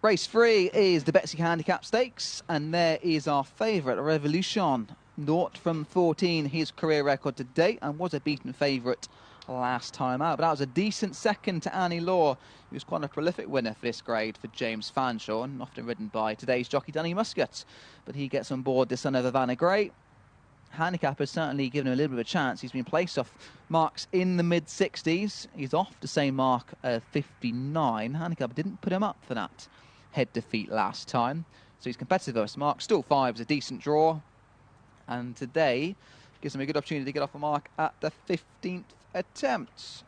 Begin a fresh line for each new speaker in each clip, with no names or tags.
Race 3 is the Betsy Handicap Stakes, and there is our favourite, Revolution. 0 from 14, his career record to date, and was a beaten favourite last time out. But that was a decent second to Annie Law, who was quite a prolific winner for this grade for James Fanshawe, and often ridden by today's jockey Danny Muscat. But he gets on board the son of Havana Grey. Handicap has certainly given him a little bit of a chance. He's been placed off marks in the mid-60s. He's off the same mark of 59. Handicap didn't put him up for that head defeat last time, so he's competitive versus mark. Still 5 is a decent draw, and today gives him a good opportunity to get off a mark at the 15th attempt.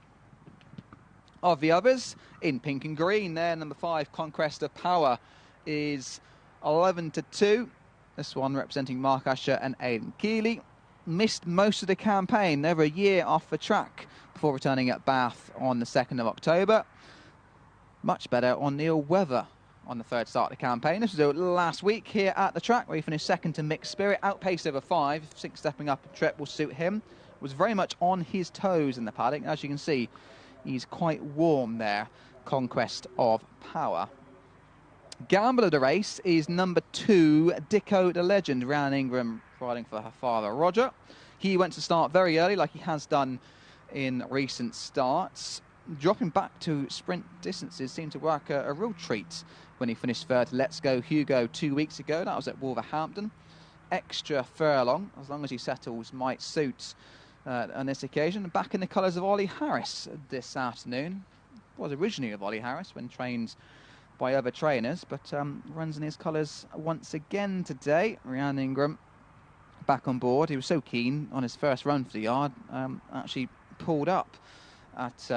Of the others, in pink and green there, number 5, Conquest of Power, is 11-2. This one representing Mark Usher and Aidan Keeley. Missed most of the campaign, over a year off the track before returning at Bath on the 2nd of October. Much better on Neil Weather on the third start of the campaign. This was last week here at the track, where he finished second to Mixed Spirit, outpaced over 5. 6 stepping up a trip will suit him. Was very much on his toes in the paddock. As you can see, he's quite warm there. Conquest of Power. Gamble of the race is number 2, Dicko the Legend, Ryan Ingram riding for her father Roger. He went to start very early, like he has done in recent starts. Dropping back to sprint distances seemed to work a real treat when he finished third to Let's Go Hugo 2 weeks ago. That was at Wolverhampton. Extra furlong, as long as he settles, might suit on this occasion. Back in the colours of Ollie Harris this afternoon. Was originally of Ollie Harris when trained by other trainers, but runs in his colours once again today. Ryan Ingram back on board. He was so keen on his first run for the yard, actually pulled up at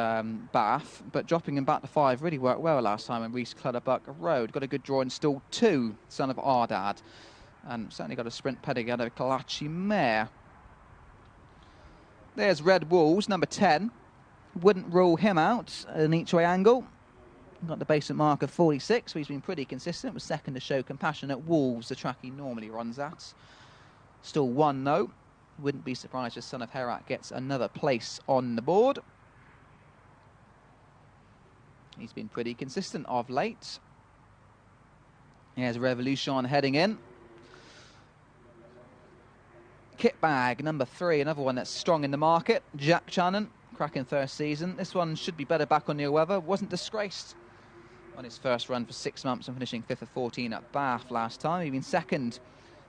Bath, but dropping him back to 5 really worked well last time in Reese Clutterbuck Road. Got a good draw in stall 2, son of Ardad, and certainly got a sprint pedigree out of Kalachi Mare. There's Red Wolves, number 10. Wouldn't rule him out at an each-way angle. Got the basic mark of 46, so he's been pretty consistent. Was second to Show Compassion at Wolves, the track he normally runs at. Still 1 though. Wouldn't be surprised if Son of Herat gets another place on the board. He's been pretty consistent of late. Here's Revolution heading in. Kit Bag, number 3, another one that's strong in the market. Jack Channon, cracking first season. This one should be better back on Neil Weather. Wasn't disgraced on his first run for 6 months and finishing 5th of 14 at Bath last time. He'd been second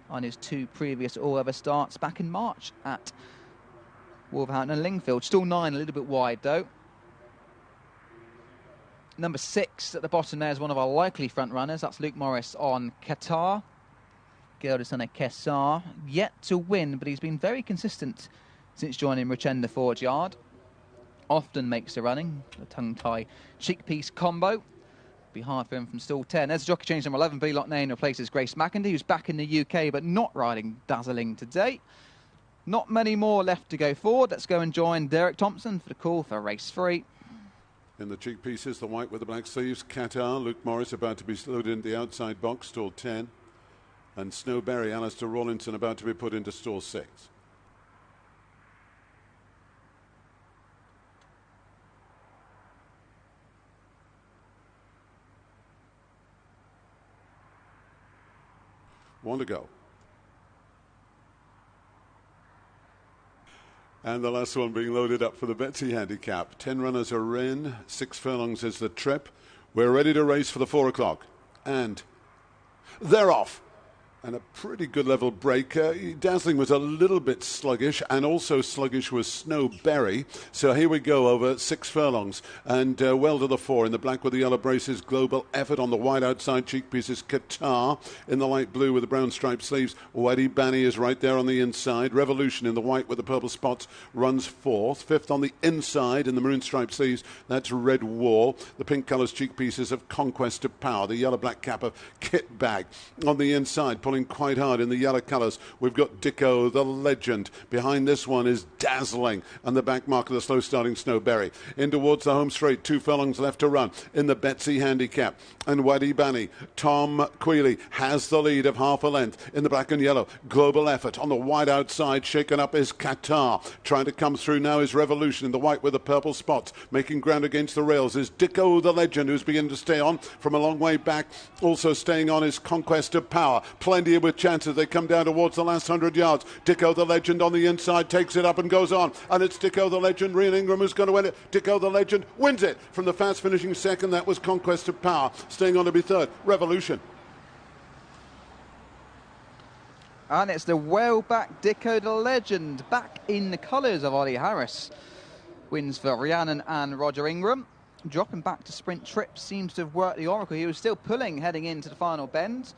on his 2 previous all-weather starts back in March at Wolverhampton and Lingfield. Still 9, a little bit wide though. Number 6 at the bottom there is one of our likely front runners. That's Luke Morris on Qatar. Gilderson at Kessar. Yet to win, but he's been very consistent since joining Richenda Forge Yard. Often makes the running. The tongue-tie cheek-piece combo. Be hard for him from stall 10. There's jockey change number 11. Billy Loughnane replaces Grace McIntyre, who's back in the UK but not riding dazzling today. Not many more left to go forward. Let's go and join Derek Thompson for the call for race 3.
In the cheek pieces, the white with the black sleeves, Qatar, Luke Morris about to be loaded into the outside box, stall 10. And Snowberry, Alistair Rawlinson about to be put into stall 6. One to go. And the last one being loaded up for the Betsy Handicap. 10 runners are in, 6 furlongs is the trip. We're ready to race for the 4 o'clock. And they're off. And a pretty good level break. Dazzling was a little bit sluggish, and also sluggish was Snowberry. So here we go over 6 furlongs. And well to the 4 in the black with the yellow braces. Global Effort on the wide outside cheek pieces. Qatar in the light blue with the brown striped sleeves. Whitey Banny is right there on the inside. Revolution in the white with the purple spots runs 4th. 5th on the inside in the maroon striped sleeves. That's Red Wall. The pink colours cheek pieces of Conquest of Power. The yellow black cap of Kit Bag on the inside. pulling quite hard in the yellow colours. We've got Dicko, the legend. Behind this one is Dazzling, and the back mark of the slow starting Snowberry. In towards the home straight, 2 furlongs left to run in the Betsy handicap. And Waddy Bunny, Tom Quealy has the lead of half a length in the black and yellow. Global Effort on the wide outside, shaken up is Qatar. Trying to come through now is Revolution in the white with the purple spots. Making ground against the rails is Dicko, the legend, who's beginning to stay on from a long way back. Also staying on is Conquest of Power. Plenty with chances. They come down towards the last 100 yards. Dicko, the legend, on the inside, takes it up and goes on. And it's Dicko, the legend, Rian Ingram, who's going to win it. Dicko, the legend, wins it from the fast finishing second. That was Conquest of Power. Staying on to be third, Revolution.
And it's the well-backed Dicko, the legend, back in the colours of Ollie Harris. Wins for Rhiannon and Roger Ingram. Dropping back to sprint trip seems to have worked the oracle. He was still pulling heading into the final bend.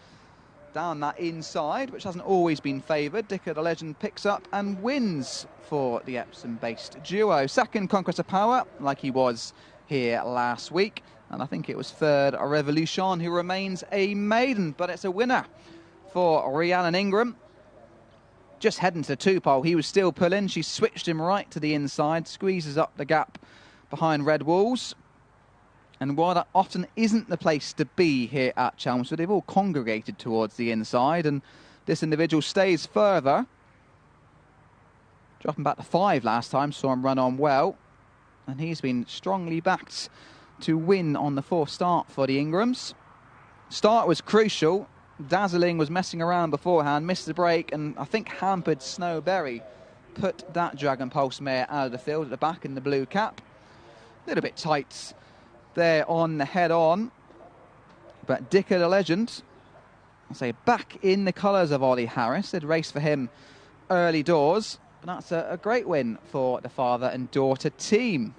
Down that inside, which hasn't always been favoured. Dicko, the legend, picks up and wins for the Epsom-based duo. Second, Conquest of Power, like he was here last week. And I think it was third, Revolution, who remains a maiden. But it's a winner for Rhiannon Ingram. Just heading to the 2-pole, he was still pulling. She switched him right to the inside, squeezes up the gap behind Red Walls. And while that often isn't the place to be here at Chelmsford, they've all congregated towards the inside, and this individual stays further. Dropping back to 5 last time, saw him run on well. And he's been strongly backed to win on the 4th start for the Ingrams. Start was crucial. Dazzling was messing around beforehand, missed the break, and I think hampered Snowberry. Put that Dragon Pulse mare out of the field at the back in the blue cap. A little bit tight there on the head-on. But Dicko, the legend, I'll say back in the colours of Ollie Harris. They'd race for him early doors. But that's a great win for the father and daughter team.